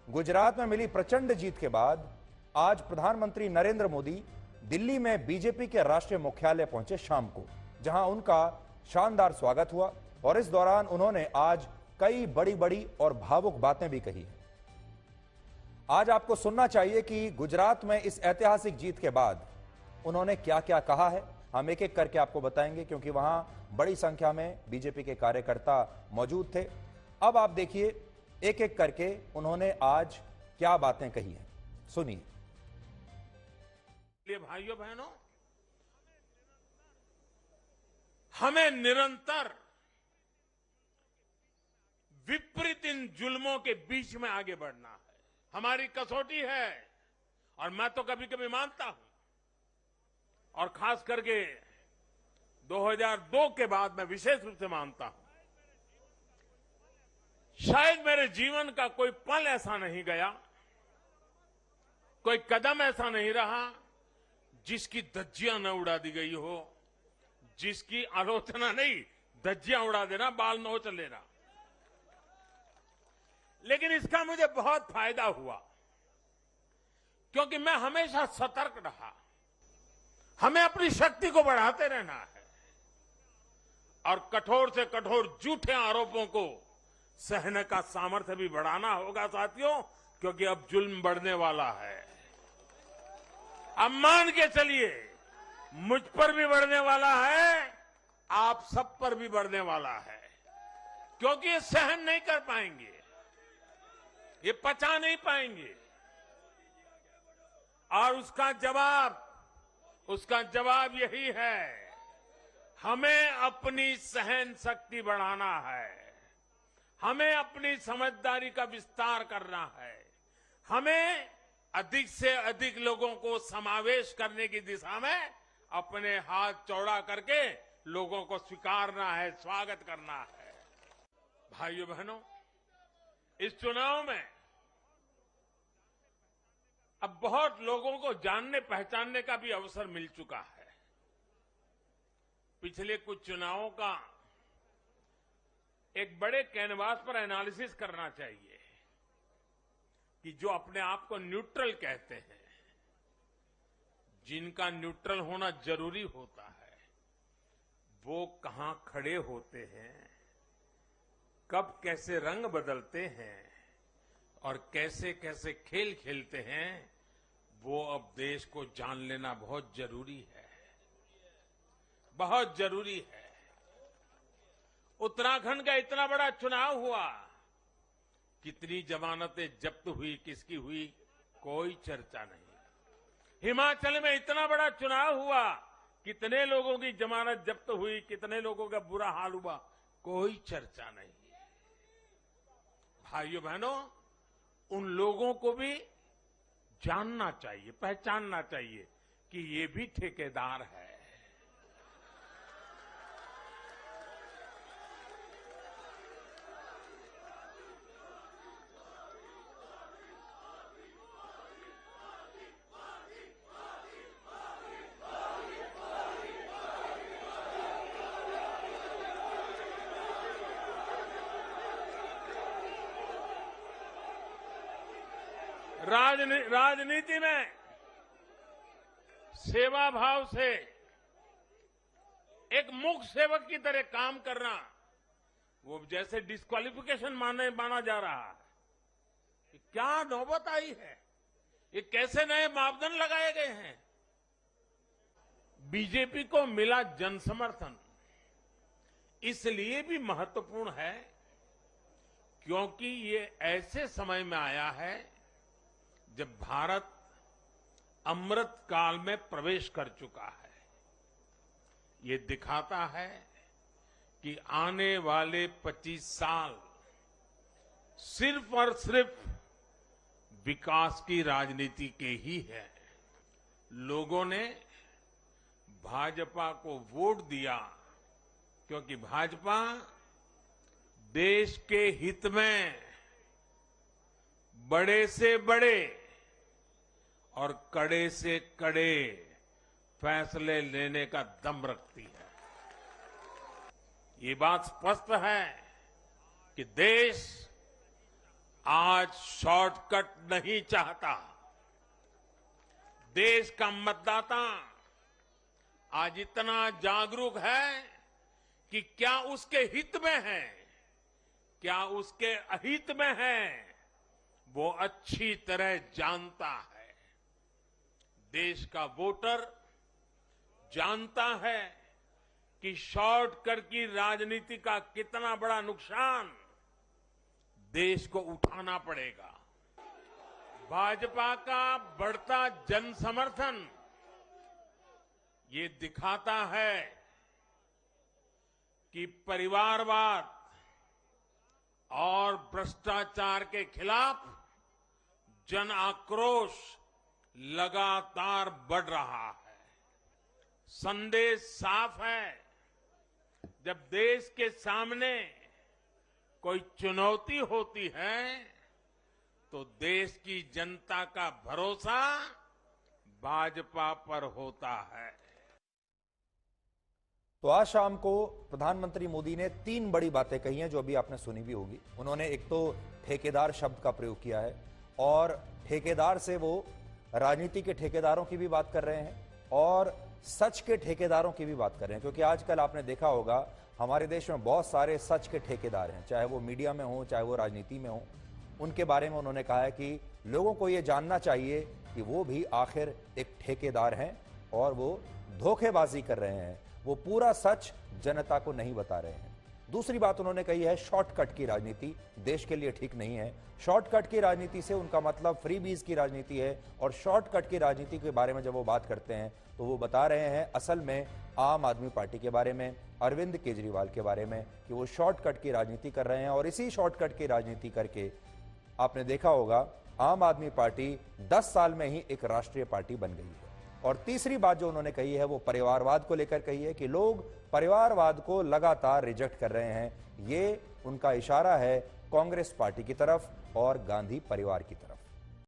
गुजरात में मिली प्रचंड जीत के बाद आज प्रधानमंत्री नरेंद्र मोदी दिल्ली में बीजेपी के राष्ट्रीय मुख्यालय पहुंचे शाम को, जहां उनका शानदार स्वागत हुआ और इस दौरान उन्होंने आज कई बड़ी बड़ी और भावुक बातें भी कही। आज आपको सुनना चाहिए कि गुजरात में इस ऐतिहासिक जीत के बाद उन्होंने क्या क्या कहा है। हम एक एक करके आपको बताएंगे क्योंकि वहां बड़ी संख्या में बीजेपी के कार्यकर्ता मौजूद थे। अब आप देखिए एक एक करके उन्होंने आज क्या बातें कही हैं, सुनिए। भाइयों बहनों, हमें निरंतर विपरीत इन जुल्मों के बीच में आगे बढ़ना है। हमारी कसौटी है और मैं तो कभी कभी मानता हूं, और खास करके 2002 के बाद मैं विशेष रूप से मानता हूं, शायद मेरे जीवन का कोई पल ऐसा नहीं गया, कोई कदम ऐसा नहीं रहा जिसकी धज्जियां न उड़ा दी गई हो, जिसकी आलोचना नहीं, धज्जियां उड़ा देना, बाल नोच लेना। लेकिन इसका मुझे बहुत फायदा हुआ क्योंकि मैं हमेशा सतर्क रहा। हमें अपनी शक्ति को बढ़ाते रहना है और कठोर से कठोर झूठे आरोपों को सहने का सामर्थ्य भी बढ़ाना होगा साथियों, क्योंकि अब जुल्म बढ़ने वाला है। अब मान के चलिए, मुझ पर भी बढ़ने वाला है, आप सब पर भी बढ़ने वाला है, क्योंकि ये सहन नहीं कर पाएंगे, ये पचा नहीं पाएंगे। और उसका जवाब यही है, हमें अपनी सहन शक्ति बढ़ाना है, हमें अपनी समझदारी का विस्तार करना है, हमें अधिक से अधिक लोगों को समावेश करने की दिशा में अपने हाथ चौड़ा करके लोगों को स्वीकारना है, स्वागत करना है। भाइयों बहनों, इस चुनाव में अब बहुत लोगों को जानने पहचानने का भी अवसर मिल चुका है। पिछले कुछ चुनावों का एक बड़े कैनवास पर एनालिसिस करना चाहिए कि जो अपने आप को न्यूट्रल कहते हैं, जिनका न्यूट्रल होना जरूरी होता है, वो कहां खड़े होते हैं, कब कैसे रंग बदलते हैं और कैसे कैसे खेल खेलते हैं, वो अब देश को जान लेना बहुत जरूरी है, बहुत जरूरी है। उत्तराखंड का इतना बड़ा चुनाव हुआ, कितनी जमानतें जब्त हुई, किसकी हुई, कोई चर्चा नहीं। हिमाचल में इतना बड़ा चुनाव हुआ, कितने लोगों की जमानत जब्त हुई, कितने लोगों का बुरा हाल हुआ, कोई चर्चा नहीं। भाइयों बहनों, उन लोगों को भी जानना चाहिए, पहचानना चाहिए कि ये भी ठेकेदार है। राजनीति में सेवा भाव से एक मूक सेवक की तरह काम करना, वो जैसे डिस्क्वालिफिकेशन माना जा रहा है। कि क्या नौबत आई है, ये कैसे नए मापदंड लगाए गए हैं। बीजेपी को मिला जनसमर्थन इसलिए भी महत्वपूर्ण है क्योंकि ये ऐसे समय में आया है जब भारत अमृत काल में प्रवेश कर चुका है। ये दिखाता है कि आने वाले 25 साल सिर्फ और सिर्फ विकास की राजनीति के ही है। लोगों ने भाजपा को वोट दिया क्योंकि भाजपा देश के हित में बड़े से बड़े और कड़े से कड़े फैसले लेने का दम रखती है। ये बात स्पष्ट है कि देश आज शॉर्टकट नहीं चाहता। देश का मतदाता आज इतना जागरूक है कि क्या उसके हित में है, क्या उसके अहित में है, वो अच्छी तरह जानता है। देश का वोटर जानता है कि शॉर्टकट की राजनीति का कितना बड़ा नुकसान देश को उठाना पड़ेगा। भाजपा का बढ़ता जन समर्थन ये दिखाता है कि परिवारवाद और भ्रष्टाचार के खिलाफ जन आक्रोश लगातार बढ़ रहा है। संदेश साफ है, जब देश के सामने कोई चुनौती होती है तो देश की जनता का भरोसा भाजपा पर होता है। तो आज शाम को प्रधानमंत्री मोदी ने 3 बड़ी बातें कही हैं जो अभी आपने सुनी भी होगी। उन्होंने एक तो ठेकेदार शब्द का प्रयोग किया है और ठेकेदार से वो राजनीति के ठेकेदारों की भी बात कर रहे हैं और सच के ठेकेदारों की भी बात कर रहे हैं, क्योंकि आजकल आपने देखा होगा हमारे देश में बहुत सारे सच के ठेकेदार हैं, चाहे वो मीडिया में हो चाहे वो राजनीति में हो। उनके बारे में उन्होंने कहा है कि लोगों को ये जानना चाहिए कि वो भी आखिर एक ठेकेदार हैं और वो धोखेबाजी कर रहे हैं, वो पूरा सच जनता को नहीं बता रहे हैं। दूसरी बात उन्होंने कही है शॉर्टकट की राजनीति देश के लिए ठीक नहीं है। शॉर्टकट की राजनीति से उनका मतलब फ्रीबीज की राजनीति है और शॉर्टकट की राजनीति के बारे में जब वो बात करते हैं तो वो बता रहे हैं असल में आम आदमी पार्टी के बारे में, अरविंद केजरीवाल के बारे में, कि वो शॉर्टकट की राजनीति कर रहे हैं और इसी शॉर्टकट की राजनीति करके आपने देखा होगा आम आदमी पार्टी 10 साल में ही एक राष्ट्रीय पार्टी बन गई है। और तीसरी बात जो उन्होंने कही है वो परिवारवाद को लेकर कही है कि लोग परिवारवाद को लगातार रिजेक्ट कर रहे हैं। ये उनका इशारा है कांग्रेस पार्टी की तरफ और गांधी परिवार की तरफ।